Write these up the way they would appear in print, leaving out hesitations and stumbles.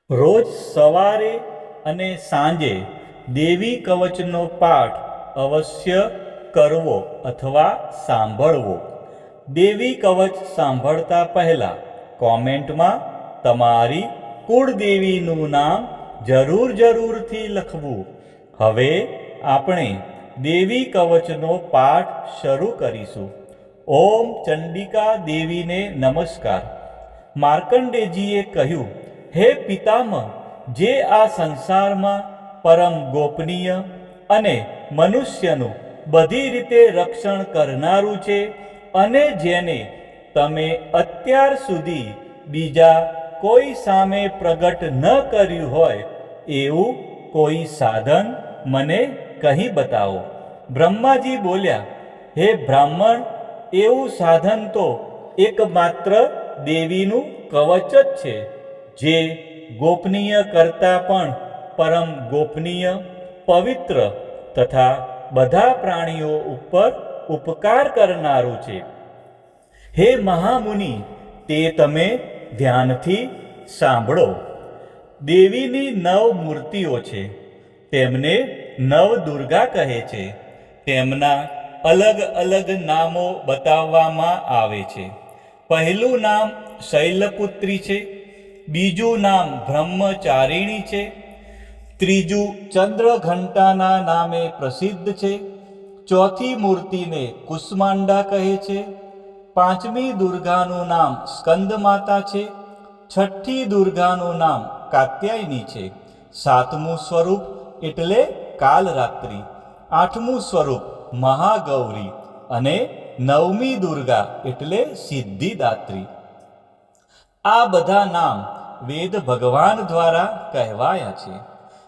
રોજ સવારે અને સાંજે દેવી કવચનો પાઠ અવશ્ય કરવો અથવા સાંભળવો. દેવી કવચ સાંભળતા પહેલાં કોમેન્ટમાં તમારી કુળદેવીનું નામ જરૂરથી લખવું. હવે આપણે દેવી કવચનો પાઠ શરૂ કરીશું. ઓમ ચંડિકા દેવીને નમસ્કાર. માર્કંડેયજીએ કહ્યું, હે પિતામહ, જે આ સંસારમાં પરમ ગોપનીય અને મનુષ્યનું બધી રીતે રક્ષણ કરનારું છે અને જેને તમે અત્યાર સુધી બીજા કોઈ સામે પ્રગટ ન કર્યું હોય એવું કોઈ સાધન મને કહી બતાવો. બ્રહ્માજી બોલ્યા, હે બ્રાહ્મણ, એવું સાધન તો એકમાત્ર દેવીનું કવચ જ છે, જે ગોપનીય કરતાં પણ પરમ ગોપનીય, પવિત્ર તથા બધા પ્રાણીઓ ઉપર ઉપકાર કરનારું છે. હે મહામુનિ, તે તમે ધ્યાનથી સાંભળો. દેવીની 9 મૂર્તિઓ છે. તેમને નવદુર્ગા કહે છે. તેમના અલગ અલગ નામો બતાવવામાં આવે છે. પહેલું નામ શૈલપુત્રી છે, બીજું નામ બ્રહ્મચારિણી છે, ત્રીજું ચંદ્રઘંટાના નામે પ્રસિદ્ધ છે, ચોથી મૂર્તિને કુષ્માંડા કહે છે, પાંચમી દુર્ગાનું નામ સ્કંદમાતા છે, છઠ્ઠી દુર્ગાનું નામ કાત્યાયની છે, સાતમું સ્વરૂપ એટલે કાલરાત્રિ, આઠમું સ્વરૂપ મહાગૌરી અને નવમી દુર્ગા એટલે સિદ્ધિદાત્રી. આ બધા નામ વેદ ભગવાન દ્વારા કહેવાયા છે.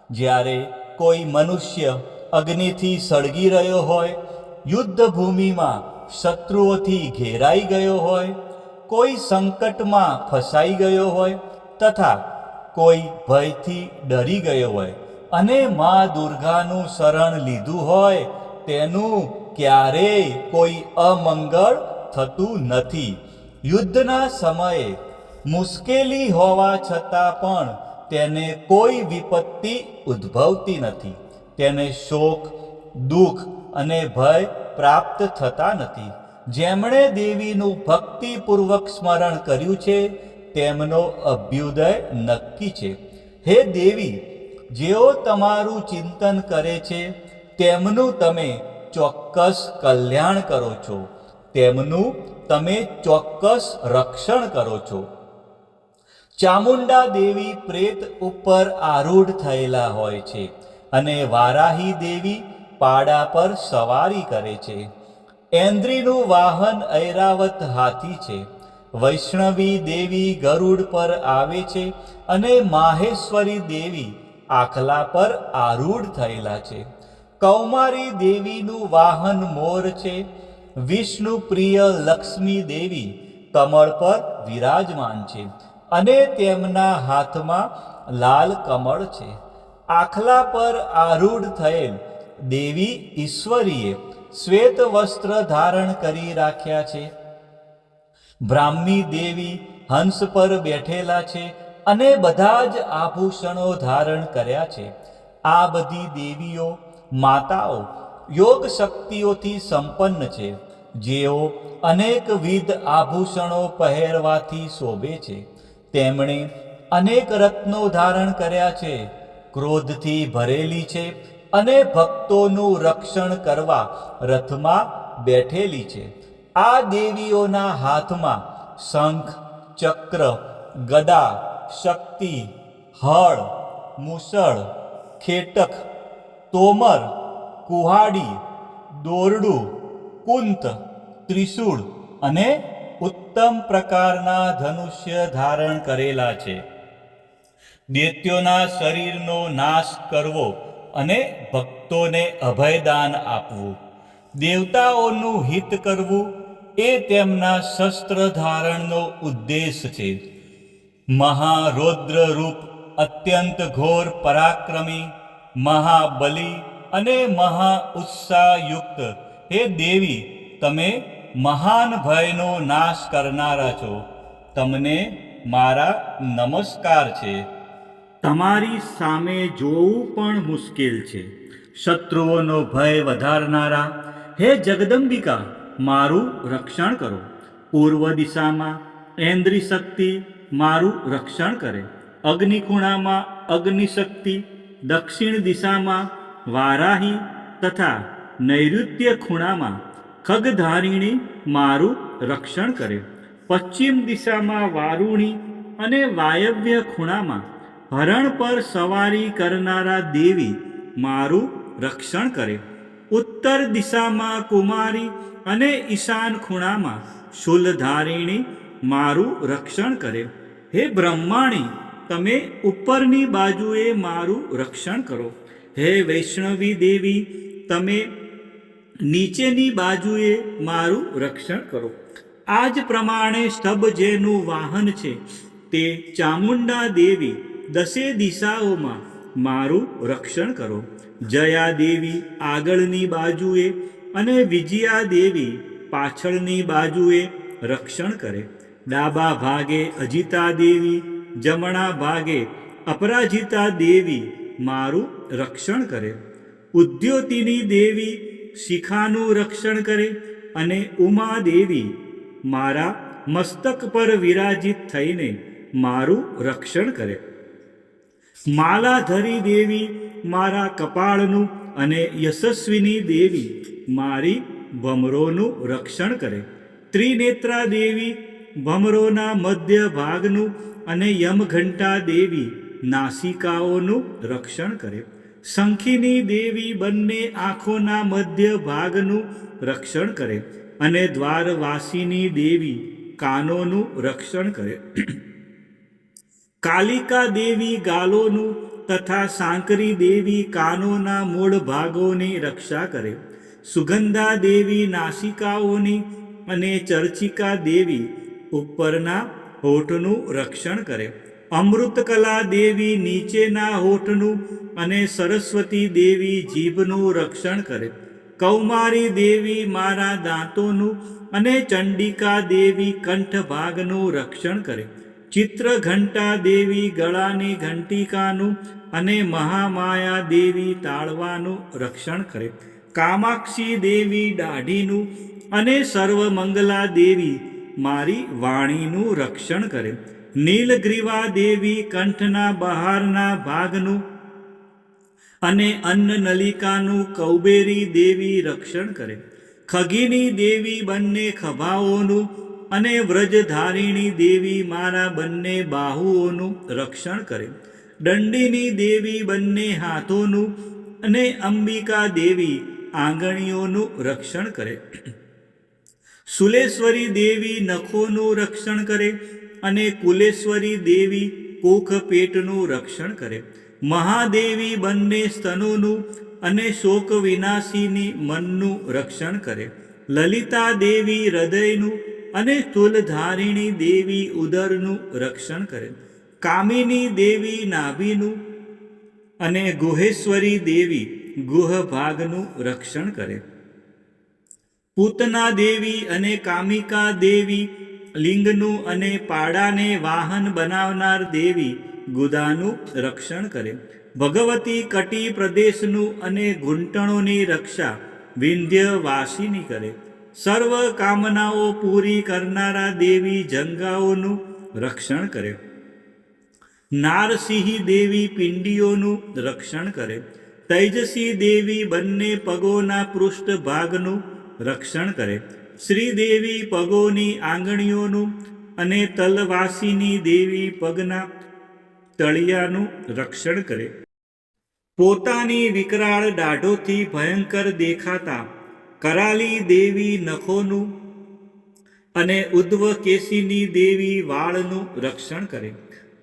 જ્યારે કોઈ મનુષ્ય અગ્નિથી સળગી રહ્યો હોય, યુદ્ધ ભૂમિમાં શત્રુઓથી ઘેરાઈ ગયો હોય, કોઈ સંકટમાં ફસાઈ ગયો હોય તથા કોઈ ભયથી ડરી ગયો હોય અને મા દુર્ગાનું શરણ લીધું હોય, તેનું ક્યારેય કોઈ અમંગળ થતું નથી. યુદ્ધના સમયે મુશ્કેલી હોવા છતાં પણ તેને કોઈ વિપત્તિ ઉદ્ભવતી નથી. તેને શોક, દુઃખ અને ભય પ્રાપ્ત થતા નથી. જેમણે દેવીનું ભક્તિપૂર્વક સ્મરણ કર્યું છે તેમનો અભ્યુદય નક્કી છે. હે દેવી, જેઓ તમારું ચિંતન કરે છે તેમનું તમે ચોક્કસ કલ્યાણ કરો છો, તેમનું તમે ચોક્કસ રક્ષણ કરો છો. ચામુંડા દેવી પ્રેત ઉપર આરૂઢ થયેલા હોય છે અને વારાહી દેવી પાડા પર સવારી કરે છે. ઐન્દ્રીનું વાહન ઐરાવત હાથી છે. વૈષ્ણવી દેવી ગરુડ પર આવે છે અને માહેશ્વરી દેવી આખલા પર આરૂઢ થયેલા છે. કૌમારી દેવીનું વાહન મોર છે. વિષ્ણુ પ્રિય લક્ષ્મી દેવી કમળ પર વિરાજમાન છે અને તેમના હાથમાં લાલ કમળ છે. આખલા પર આરૂઢ થયેલ દેવી ઈશ્વરીએ શ્વેત વસ્ત્ર ધારણ કરી રાખ્યા છે. બ્રાહ્મી દેવી હંસ પર બેઠેલા છે અને બધા જ આભૂષણો ધારણ કર્યા છે. આ બધી દેવીઓ માતાઓ યોગ શક્તિઓથી સંપન્ન છે, જેઓ અનેકવિધ આભૂષણો પહેરવાથી શોભે છે. તેમણે અનેક રત્નો ધારણ કર્યા છે, ક્રોધથી ભરેલી છે અને ભક્તોનું રક્ષણ કરવા રથમાં બેઠેલી છે. આ દેવીઓના હાથમાં શંખ, ચક્ર, ગદા, શક્તિ, હળ, મૂસળ, ખેટક, તોમર, કુહાડી, દોરડું, કુંત, ત્રિશૂળ અને ઉત્તમ પ્રકારના ધનુષ્ય ધારણ કરેલા છે. દૈત્યોના શરીરનો નાશ કરવો અને ભક્તોને અભયદાન આપવું, દેવતાઓનું હિત કરવું એ તેમના શસ્ત્ર ધારણનો ઉદ્દેશ છે. મહારૌદ્ર રૂપ, અત્યંત ઘોર પરાક્રમી, મહાબલી અને મહા ઉત્સાહયુક્ત હે દેવી, તમે મહાન ભયનો નાશ કરનારા છો. તમને મારા નમસ્કાર છે. તમારી સામે જોવું પણ મુશ્કેલ છે. શત્રુઓનો ભય વધારનારા હે જગદંબિકા, મારું રક્ષણ કરો. પૂર્વ દિશામાં ઐન્દ્રી શક્તિ મારું રક્ષણ કરે. અગ્નિખૂણામાં અગ્નિશક્તિ, દક્ષિણ દિશામાં વારાહી તથા નૈઋત્ય ખૂણામાં ખગધારિણી મારું રક્ષણ કરે. પશ્ચિમ દિશામાં વારુણી અને વાયવ્ય ખૂણામાં હરણ પર સવારી કરનારા દેવી મારું રક્ષણ કરે. ઉત્તર દિશામાં કુમારી અને ઈશાન ખૂણામાં શૂલધારિણી મારું રક્ષણ કરે. હે બ્રહ્માણી, તમે ઉપરની બાજુએ મારું રક્ષણ કરો. હે વૈષ્ણવી દેવી, તમે નીચેની બાજુએ મારું રક્ષણ કરો. આ જ પ્રમાણે સ્તંભ જેનું વાહન છે તે ચામુંડા દેવી દસે દિશાઓમાં મારું રક્ષણ કરો. જયા દેવી આગળની બાજુએ અને વિજયા દેવી પાછળની બાજુએ રક્ષણ કરે. ડાબા ભાગે અજિતા દેવી, જમણા ભાગે અપરાજિતા દેવી મારું રક્ષણ કરે. ઉદ્યોતિની દેવી શિખાનું રક્ષણ કરે અને ઉમા દેવી મારા મસ્તક પર વિરાજિત થઈને મારું રક્ષણ કરે. માલાધરી દેવી મારા કપાળનું અને યશસ્વિની દેવી મારી ભમરોનું રક્ષણ કરે. ત્રિનેત્રા દેવી ભમરોના મધ્ય ભાગનું અને યમઘંટા દેવી નાસિકાઓનું રક્ષણ કરે. શંખિની દેવી બંને આંખોના મધ્ય ભાગનું રક્ષણ કરે અને દ્વારવાસીની દેવી કાનોનું રક્ષણ કરે. કાલિકા દેવી ગાલોનું તથા સાંકરી દેવી કાનોના મૂળ ભાગોની રક્ષા કરે. સુગંધા દેવી નાસિકાઓની અને ચર્ચિકા દેવી ઉપરના હોઠનું રક્ષણ કરે. અમૃતકલા દેવી નીચેના હોઠનું અને સરસ્વતી દેવી જીભનું રક્ષણ કરે. કૌમારી દેવી મારા દાંતોનું અને ચંડિકા દેવી કંઠ ભાગનું રક્ષણ કરે. ચિત્રઘંટા દેવી ગળાની ઘંટિકાનું અને મહામાયા દેવી તાળવાનું રક્ષણ કરે. કામાક્ષી દેવી દાઢીનું અને સર્વમંગલા દેવી મારી વાણીનું રક્ષણ કરે. નીલગ્રીવા દેવી કંઠના બહારના ભાગનું અને અન્નનલિકાનું કૌબેરી દેવી રક્ષણ કરે. ખગીની દેવી બંને ખભાઓનું અને વ્રજધારિણી દેવી મારા બંને બાહુઓનું રક્ષણ કરે. દંડિની દેવી બંને હાથોનું અને અંબિકા દેવી આંગળીઓનું રક્ષણ કરે. શુલેશ્વરી દેવી નખોનું રક્ષણ કરે અને કુલેશ્વરી દેવી કોખ પેટનું રક્ષણ કરે. મહાદેવી બંને સ્તનોનું અને શોક વિનાશીની મનનું રક્ષણ કરે. લલિતા દેવી હૃદયનું અને સ્થૂલધારિણી દેવી ઉદરનું રક્ષણ કરે. કામિની દેવી નાભીનું અને ગુહેશ્વરી દેવી ગુહ ભાગનું રક્ષણ કરે. પૂતના દેવી અને કામિકા દેવી લિંગનું અને પાડાને વાહન બનાવનાર દેવી ગુદાનું રક્ષણ કરે. ભગવતી કટી પ્રદેશનું અને ઘૂંટણોની રક્ષા વિંધ્યવાસીની કરે. સર્વ કામનાઓ પૂરી કરનારા દેવી જંગાઓનું રક્ષણ કરે. નારસિંહી દેવી પિંડીઓનું રક્ષણ કરે. તૈજસી દેવી બંને પગોના પૃષ્ઠ ભાગનું રક્ષણ કરે. શ્રીદેવી પગોની આંગળીઓનું અને તલવાસીની દેવી પગના તળિયાનું રક્ષણ કરે. પોતાની વિકરાળ દાઢોથી ભયંકર દેખાતા કરાલી દેવી નખોનું અને ઉદ્ધવકેશીની દેવી વાળનું રક્ષણ કરે.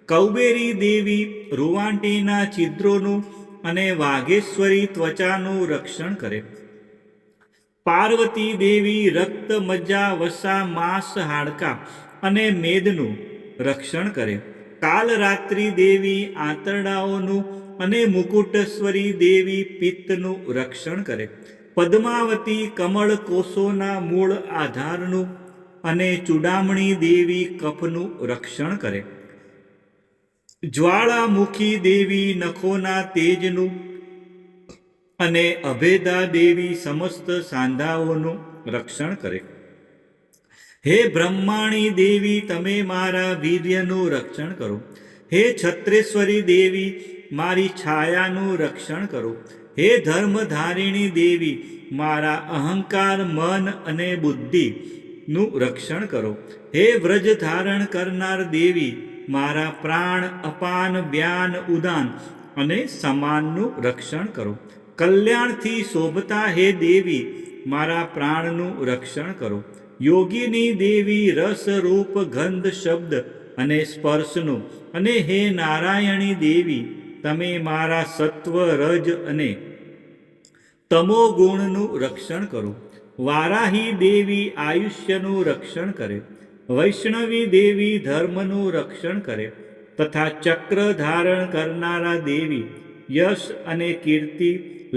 કૌબેરી દેવી રૂવાંટીના છિદ્રોનું અને વાઘેશ્વરી ત્વચાનું રક્ષણ કરે. પાર્વતી દેવી રક્ત, મજ્જા, વસા, માંસ, હાડકાં અને મેદનું રક્ષણ કરે. કાલરાત્રિ દેવી આંતરડાઓનું અને મુકુટેશ્વરી દેવી પિત્તનું રક્ષણ કરે. પદ્માવતી કમળ કોષોના મૂળ આધારનું અને ચૂડામણી દેવી કફનું રક્ષણ કરે. જ્વાળામુખી દેવી નખોના તેજનું અને અભેદા દેવી સમસ્ત સાંધાઓનું રક્ષણ કરે. હે બ્રહ્માણી દેવી, તમે મારા વીર્યનું રક્ષણ કરો. હે છત્રેશ્વરી દેવી, મારી છાયાનું રક્ષણ કરો. હે ધર્મધારિણી દેવી, મારા અહંકાર, મન અને બુદ્ધિનું રક્ષણ કરો. હે વ્રજ ધારણ કરનાર દેવી, મારા પ્રાણ, અપાન, વ્યાન, ઉદાન અને સમાનનું રક્ષણ કરો. કલ્યાણથી શોભતા હે દેવી, મારા પ્રાણનું રક્ષણ કરો. યોગીની દેવી, રસ, રૂપ, ગંધ, શબ્દ અને સ્પર્શનું, અને હે નારાયણી દેવી, તમે મારા સત્વ, રજ અને તમો ગુણનું રક્ષણ કરો. વારાહી દેવી આયુષ્યનું રક્ષણ કરે. વૈષ્ણવી દેવી ધર્મનું રક્ષણ કરે. તથા ચક્ર ધારણ કરનારા દેવી યશ અને કીર્તિ,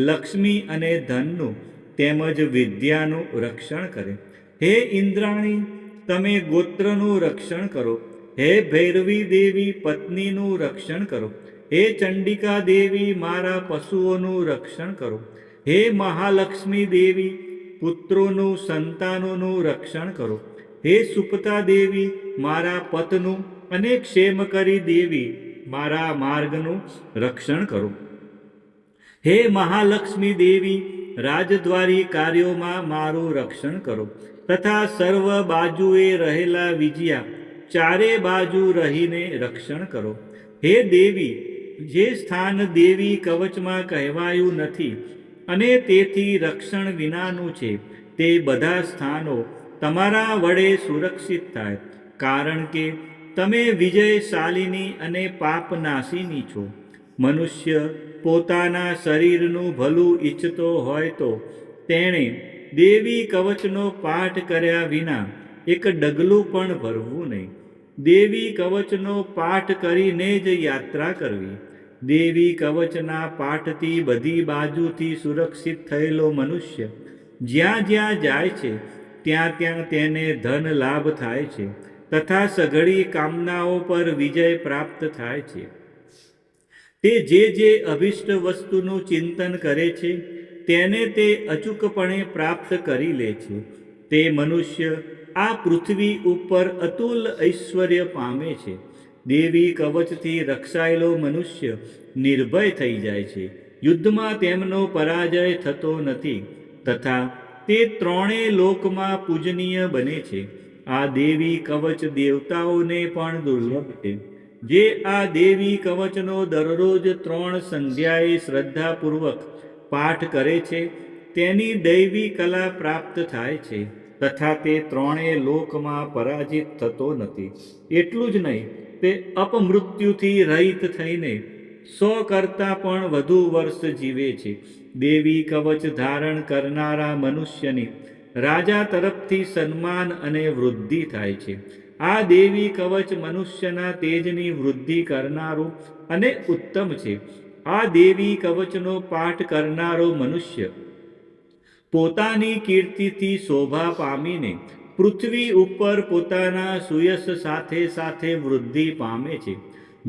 લક્ષ્મી અને ધનનું તેમજ વિદ્યાનું રક્ષણ કરે. હે ઇન્દ્રાણી, તમે ગોત્રનું રક્ષણ કરો. હે ભૈરવી દેવી, પત્નીનું રક્ષણ કરો. હે ચંડિકા દેવી, મારા પશુઓનું રક્ષણ કરો. હે મહાલક્ષ્મી દેવી, પુત્રોનું, સંતાનોનું રક્ષણ કરો. હે સુપતા દેવી, મારા પતનું, અને ક્ષેમકરી દેવી, મારા માર્ગનું રક્ષણ કરો. હે મહાલક્ષ્મી દેવી, રાજદ્વારી કાર્યોમાં મારું રક્ષણ કરો. તથા સર્વ બાજુએ રહેલા વિજયા, ચારે બાજુ રહીને રક્ષણ કરો. હે દેવી, જે સ્થાન દેવી કવચમાં કહેવાયું નથી અને તેથી રક્ષણ વિનાનું છે, તે બધા સ્થાનો તમારા વડે સુરક્ષિત થાય, કારણ કે તમે વિજયશાલિની અને પાપનાશીની છો. મનુષ્ય પોતાના શરીરનું ભલું ઈચ્છતો હોય તો તેણે દેવી કવચનો પાઠ કર્યા વિના એક ડગલું પણ ભરવું નહીં. દેવી કવચનો પાઠ કરીને જ યાત્રા કરવી. દેવી કવચના પાઠથી બધી બાજુથી સુરક્ષિત થયેલો મનુષ્ય જ્યાં જ્યાં જાય છે ત્યાં ત્યાં તેને ધન લાભ થાય છે તથા સઘળી કામનાઓ પર વિજય પ્રાપ્ત થાય છે. તે જે અભિષ્ટ વસ્તુનું ચિંતન કરે છે તેને તે અચૂકપણે પ્રાપ્ત કરી લે છે. તે મનુષ્ય આ પૃથ્વી ઉપર અતુલ ઐશ્વર્ય પામે છે. દેવી કવચથી રક્ષાયેલો મનુષ્ય નિર્ભય થઈ જાય છે. યુદ્ધમાં તેમનો પરાજય થતો નથી તથા તે ત્રણેય લોકમાં પૂજનીય બને છે. આ દેવી કવચ દેવતાઓને પણ દુર્લભ છે. જે આ દેવી કવચનો દરરોજ 3 સંધ્યાએ શ્રદ્ધાપૂર્વક પાઠ કરે છે તેની દૈવી કલા પ્રાપ્ત થાય છે તથા તે ત્રણેય લોકમાં પરાજિત થતો નથી. એટલું જ નહીં, તે અપમૃત્યુથી રહિત થઈને 100 કરતાં પણ વધુ વર્ષ જીવે છે. દેવી કવચ ધારણ કરનારા મનુષ્યની રાજા તરફથી સન્માન અને વૃદ્ધિ થાય છે. આ દેવી કવચ મનુષ્યના તેજની વૃદ્ધિ કરનારું અને ઉત્તમ છે. આ દેવી કવચનો પાઠ કરનારો મનુષ્ય પોતાની કીર્તિથી શોભા પામીને પૃથ્વી ઉપર પોતાના સુયશ સાથે સાથે વૃદ્ધિ પામે છે.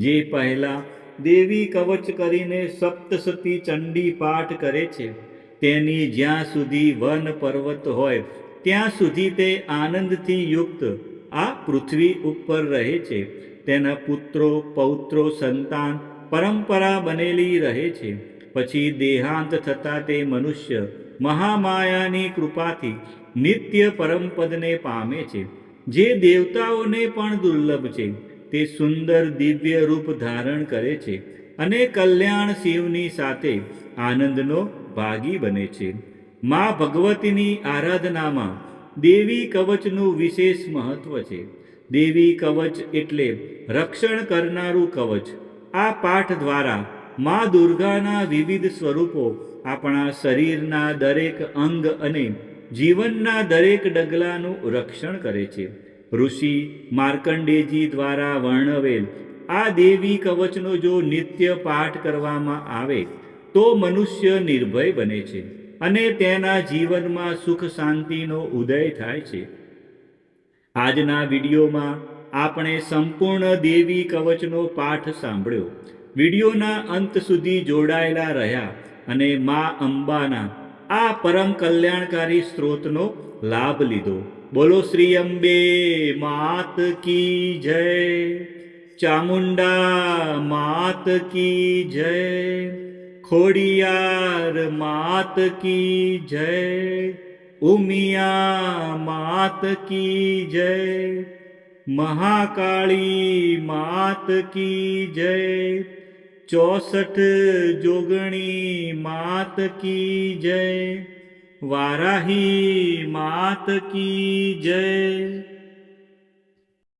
જે પહેલાં દેવી કવચ કરીને સપ્તસતી ચંડી પાઠ કરે છે તેની જ્યાં સુધી વન પર્વત હોય ત્યાં સુધી તે આનંદથી યુક્ત આ પૃથ્વી ઉપર રહે છે. તેના પુત્રો, પૌત્રો, સંતાન પરંપરા બનેલી રહે છે. પછી દેહાંત થતાં તે મનુષ્ય મહામાયાની કૃપાથી નિત્ય પરમપદને પામે છે, જે દેવતાઓને પણ દુર્લભ છે. તે સુંદર દિવ્ય રૂપ ધારણ કરે છે અને કલ્યાણ શિવની સાથે આનંદનો ભાગી બને છે. મા ભગવતીની આરાધનામાં દેવી કવચનું વિશેષ મહત્વ છે. દેવી કવચ એટલે રક્ષણ કરનારું કવચ. આ પાઠ દ્વારા મા દુર્ગાના વિવિધ સ્વરૂપો આપણા શરીરના દરેક અંગ અને જીવનના દરેક ડગલાનું રક્ષણ કરે છે. ઋષિ માર્કંડેયજી દ્વારા વર્ણવેલ આ દેવી કવચનો જો નિત્ય પાઠ કરવામાં આવે તો મનુષ્ય નિર્ભય બને છે અને તેના જીવનમાં સુખ શાંતિનો ઉદય થાય છે. આજના વિડીયોમાં આપણે સંપૂર્ણ દેવી કવચનો પાઠ સાંભળ્યો. વિડીયોના અંત સુધી જોડાયેલા રહ્યા અને મા અંબાના આ પરમ કલ્યાણકારી સ્ત્રોતનો લાભ લીધો. બોલો શ્રી અંબે માત કી જય, ચામુંડા માત કી જય, ખોડિયાર માત કી જય, ઉમિયા માત કી જય, મહાકાળી માત કી જય, 64 જોગણી માત કી જય, વારાહી માત કી જય.